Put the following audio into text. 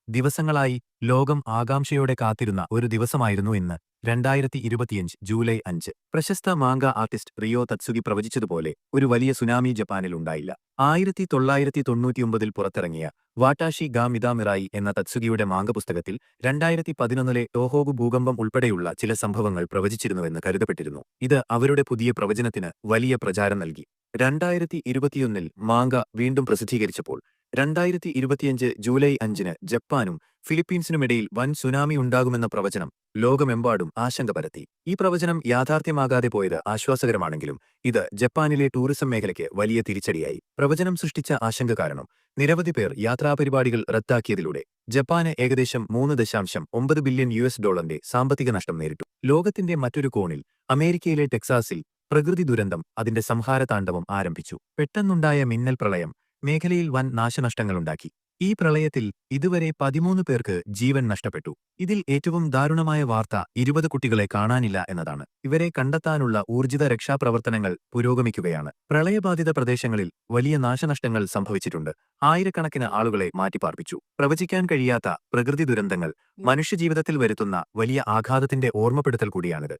ദിവസങ്ങളായി ലോകം ആകാംക്ഷയോടെ കാത്തിരുന്ന ഒരു ദിവസമായിരുന്നു ഇന്ന് 2025 ജൂലൈ 5. പ്രശസ്ത മാംഗ ആർട്ടിസ്റ്റ് റിയോ തത്സുഗി പ്രവചിച്ചതുപോലെ ഒരു വലിയ സുനാമി ജപ്പാനിൽ ഉണ്ടായില്ല. 1999 പുറത്തിറങ്ങിയ വാട്ടാഷി ഗാ മിതാമിറായി എന്ന തത്സുഗിയുടെ മാംഗ പുസ്തകത്തിൽ 2011 ടോഹോഗു ഭൂകമ്പം ഉൾപ്പെടെയുള്ള ചില സംഭവങ്ങൾ പ്രവചിച്ചിരുന്നുവെന്ന് കരുതപ്പെട്ടിരുന്നു. ഇത് അവരുടെ പുതിയ പ്രവചനത്തിന് വലിയ പ്രചാരം നൽകി. 2021 മാംഗ വീണ്ടും പ്രസിദ്ധീകരിച്ചപ്പോൾ 2025 ജൂലൈ 5 ജപ്പാനും ഫിലിപ്പീൻസിനുമിടയിൽ വൻ സുനാമി ഉണ്ടാകുമെന്ന പ്രവചനം ലോകമെമ്പാടും ആശങ്ക പരത്തി. ഈ പ്രവചനം യാഥാർത്ഥ്യമാകാതെ പോയത് ആശ്വാസകരമാണെങ്കിലും ഇത് ജപ്പാനിലെ ടൂറിസം മേഖലയ്ക്ക് വലിയ തിരിച്ചടിയായി. പ്രവചനം സൃഷ്ടിച്ച ആശങ്ക കാരണം നിരവധി പേർ യാത്രാപരിപാടികൾ റദ്ദാക്കിയതിലൂടെ ജപ്പാന് ഏകദേശം $3.9 ബില്യൺ സാമ്പത്തിക നഷ്ടം നേരിട്ടു. ലോകത്തിന്റെ മറ്റൊരു കോണിൽ അമേരിക്കയിലെ ടെക്സാസിൽ പ്രകൃതി ദുരന്തം അതിന്റെ സംഹാരതാണ്ഡവം ആരംഭിച്ചു. പെട്ടെന്നുണ്ടായ മിന്നൽ പ്രളയം മേഖലയിൽ വൻ നാശനഷ്ടങ്ങളുണ്ടാക്കി. ഈ പ്രളയത്തിൽ ഇതുവരെ 13 പേർക്ക് ജീവൻ നഷ്ടപ്പെട്ടു. ഇതിൽ ഏറ്റവും ദാരുണമായ വാർത്ത 20 കുട്ടികളെ കാണാനില്ല എന്നതാണ്. ഇവരെ കണ്ടെത്താനുള്ള ഊർജിത രക്ഷാപ്രവർത്തനങ്ങൾ പുരോഗമിക്കുകയാണ്. പ്രളയബാധിത പ്രദേശങ്ങളിൽ വലിയ നാശനഷ്ടങ്ങൾ സംഭവിച്ചിട്ടുണ്ട്. ആയിരക്കണക്കിന് ആളുകളെ മാറ്റിപ്പാർപ്പിച്ചു. പ്രവചിക്കാൻ കഴിയാത്ത പ്രകൃതി ദുരന്തങ്ങൾ മനുഷ്യജീവിതത്തിൽ വരുത്തുന്ന വലിയ ആഘാതത്തിന്റെ ഓർമ്മപ്പെടുത്തൽ കൂടിയാണിത്.